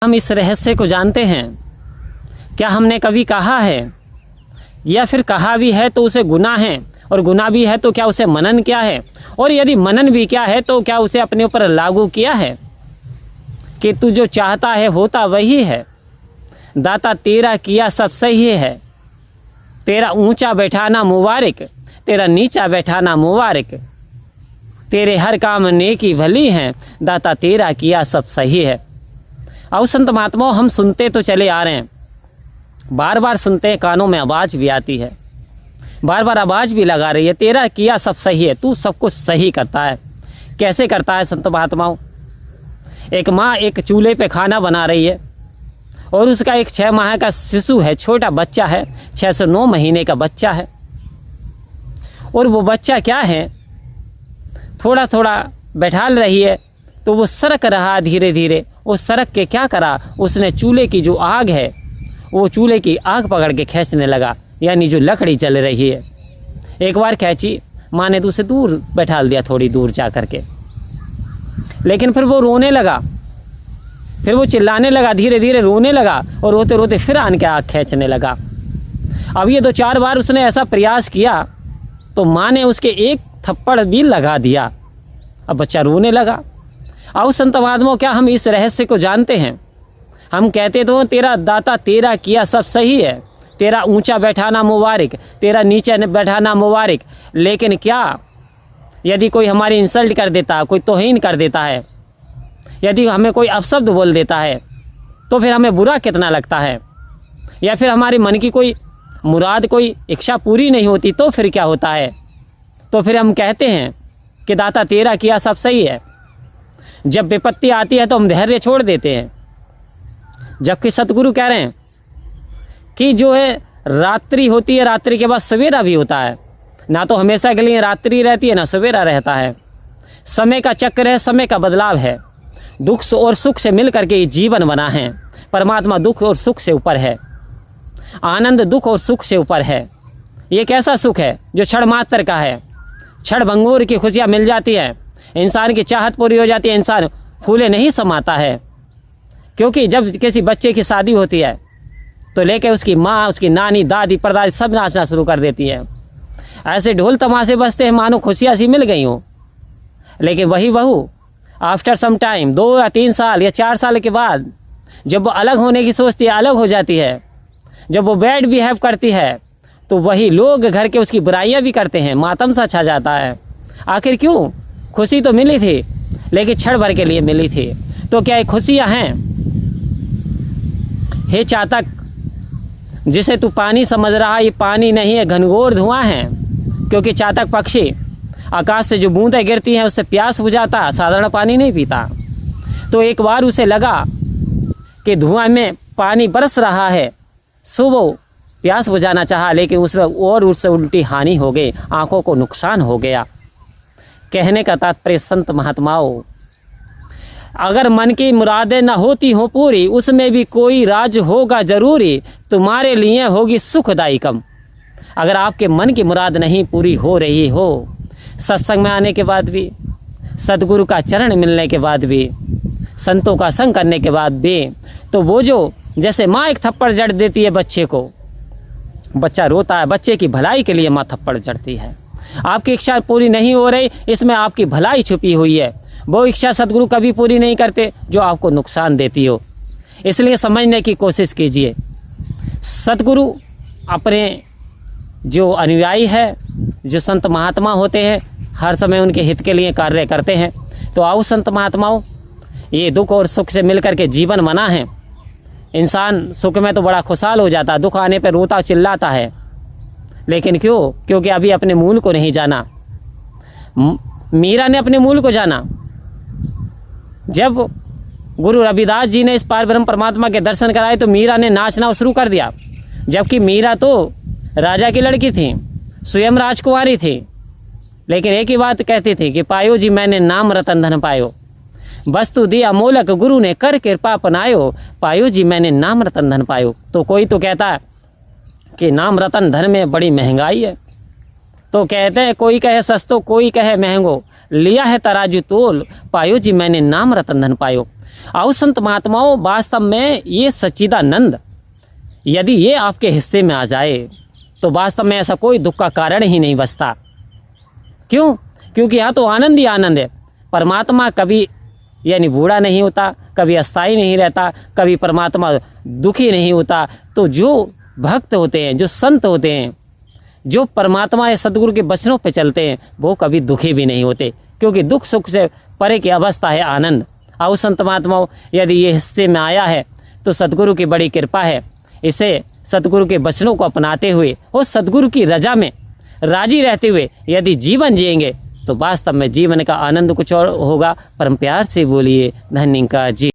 हम इस रहस्य को जानते हैं? क्या हमने कभी कहा है, या फिर कहा भी है तो उसे गुनाह है, और गुनाह भी है तो क्या उसे मनन किया है, और यदि मनन भी किया है तो क्या उसे अपने ऊपर लागू किया है कि तू जो चाहता है होता वही है, दाता तेरा किया सब सही है, तेरा ऊंचा बैठाना मुबारक, तेरा नीचा बैठाना मुबारक, तेरे हर काम नेकी भली है, दाता तेरा किया सब सही है। और संत महात्माओं, हम सुनते तो चले आ रहे हैं, बार बार सुनते हैं, कानों में आवाज़ भी आती है, बार बार आवाज़ भी लगा रही है, तेरा किया सब सही है, तू सब कुछ सही करता है। कैसे करता है संत महात्माओं? एक माँ एक चूल्हे पे खाना बना रही है और उसका एक 6 माह का शिशु है, छोटा बच्चा है, 6 से 9 महीने का बच्चा है, और वो बच्चा क्या है, थोड़ा थोड़ा बैठाल रही है तो वो सरक रहा धीरे धीरे। वो सरक के क्या करा, उसने चूल्हे की जो आग है, वो चूल्हे की आग पकड़ के खींचने लगा, यानी जो लकड़ी जल रही है। एक बार खींची, माँ ने तो उसे दूर बैठाल दिया, थोड़ी दूर जा कर के, लेकिन फिर वो रोने लगा, फिर वो चिल्लाने लगा, धीरे धीरे रोने लगा, और रोते रोते फिर आन के आग खींचने लगा। अब ये 2-4 बार उसने ऐसा प्रयास किया तो माँ ने उसके एक थप्पड़ भी लगा दिया। अब बच्चा रोने लगा। आओ संत महात्माओं, क्या हम इस रहस्य को जानते हैं? हम कहते तो तेरा दाता तेरा किया सब सही है, तेरा ऊंचा बैठाना मुबारक, तेरा नीचे बैठाना मुबारक, लेकिन क्या यदि कोई हमारी इंसल्ट कर देता है, कोई तौहीन कर देता है, यदि हमें कोई अपशब्द बोल देता है तो फिर हमें बुरा कितना लगता है? या फिर हमारे मन की कोई मुराद, कोई इच्छा पूरी नहीं होती तो फिर क्या होता है? तो फिर हम कहते हैं कि दाता तेरा किया सब सही है। जब विपत्ति आती है तो हम धैर्य छोड़ देते हैं, जबकि सतगुरु कह रहे हैं कि जो है रात्रि होती है, रात्रि के बाद सवेरा भी होता है, ना तो हमेशा के लिए रात्रि रहती है ना सवेरा रहता है। समय का चक्र है, समय का बदलाव है, दुख और सुख से मिल करके ये जीवन बना है। परमात्मा दुख और सुख से ऊपर है, आनंद दुख और सुख से ऊपर है। ये कैसा सुख है जो क्षण मात्र का है, क्षण भंगुर की खुशियाँ मिल जाती है, इंसान की चाहत पूरी हो जाती है, इंसान फूले नहीं समाता है। क्योंकि जब किसी बच्चे की शादी होती है तो लेके उसकी माँ, उसकी नानी, दादी, परदादी सब नाचना शुरू कर देती है। ऐसे ढोल तमाशे बजते हैं मानो खुशियाँ सी मिल गई हों। लेकिन वही बहू आफ्टर सम टाइम, 2 या 3 साल या 4 साल के बाद, जब वो अलग होने की सोचती है, अलग हो जाती है, जब वो बैड बिहेव करती है तो वही लोग घर के उसकी बुराइयां भी करते हैं, मातम सा छा जाता है। आखिर क्यों? खुशी तो मिली थी लेकिन क्षण भर के लिए मिली थी। तो क्या ये खुशियां हैं? हे चातक, जिसे तू पानी समझ रहा, ये पानी नहीं है, घनघोर धुआं है। क्योंकि चातक पक्षी आकाश से जो बूंदें गिरती हैं उससे प्यास बुझाता, साधारण पानी नहीं पीता। तो एक बार उसे लगा कि धुआं में पानी बरस रहा है, सो वो प्यास बुझाना चाहा, लेकिन उसमें और उससे उल्टी हानि हो गई, आंखों को नुकसान हो गया। कहने का तात्पर्य संत महात्माओं, अगर मन की मुरादें न होती हो पूरी, उसमें भी कोई राज होगा जरूरी, तुम्हारे लिए होगी सुखदाई कम। अगर आपके मन की मुराद नहीं पूरी हो रही हो, सत्संग में आने के बाद भी, सदगुरु का चरण मिलने के बाद भी, संतों का संग करने के बाद भी, तो वो जो जैसे माँ एक थप्पड़ जड़ देती है बच्चे को, बच्चा रोता है, बच्चे की भलाई के लिए माँ थप्पड़ जड़ती है। आपकी इच्छा पूरी नहीं हो रही, इसमें आपकी भलाई छुपी हुई है। वो इच्छा सदगुरु कभी पूरी नहीं करते जो आपको नुकसान देती हो। इसलिए समझने की कोशिश कीजिए। सदगुरु अपने जो अनुयायी है, जो संत महात्मा होते हैं, हर समय उनके हित के लिए कार्य करते हैं। तो आओ संत महात्माओं, ये दुख और सुख से मिलकर के जीवन बना है। इंसान सुख में तो बड़ा खुशहाल हो जाता, दुख आने पर रोता चिल्लाता है, लेकिन क्यों? क्योंकि अभी अपने मूल को नहीं जाना। मीरा ने अपने मूल को जाना। जब गुरु रविदास जी ने इस पार ब्रह्म परमात्मा के दर्शन कराए तो मीरा ने नाचना शुरू कर दिया, जबकि मीरा तो राजा की लड़की थी, स्वयं राजकुमारी थी, लेकिन एक ही बात कहती थी कि पायो जी मैंने नाम रतन धन पायो, वस्तु दी अमोलक गुरु ने कर कृपा अपनायो, पायो जी मैंने नाम रतन धन पायो। तो कोई तो कहता है कि नाम रतन धन में बड़ी महंगाई है, तो कहते हैं कोई कहे सस्तो कोई कहे महंगो, लिया है तराजू तोल, पायो जी मैंने नाम रतन धन पायो। आओ संत महात्माओं, वास्तव में ये सच्चिदानंद यदि ये आपके हिस्से में आ जाए तो वास्तव में ऐसा कोई दुख का कारण ही नहीं बचता। क्यों? क्योंकि यहाँ तो आनंद ही आनंद है। परमात्मा कभी यानी बूढ़ा नहीं होता, कभी अस्थाई नहीं रहता, कभी परमात्मा दुखी नहीं होता। तो जो भक्त होते हैं, जो संत होते हैं, जो परमात्मा या सदगुरु के वचनों पे चलते हैं, वो कभी दुखी भी नहीं होते, क्योंकि दुख सुख से परे की अवस्था है आनंद। आओ संत महात्माओं, यदि ये हिस्से में आया है तो सदगुरु की बड़ी कृपा है। इसे सदगुरु के वचनों को अपनाते हुए और सदगुरु की रजा में राजी रहते हुए यदि जीवन जिएंगे तो वास्तव में जीवन का आनंद कुछ और होगा। परम प्यार से बोलिए धन्य का जी।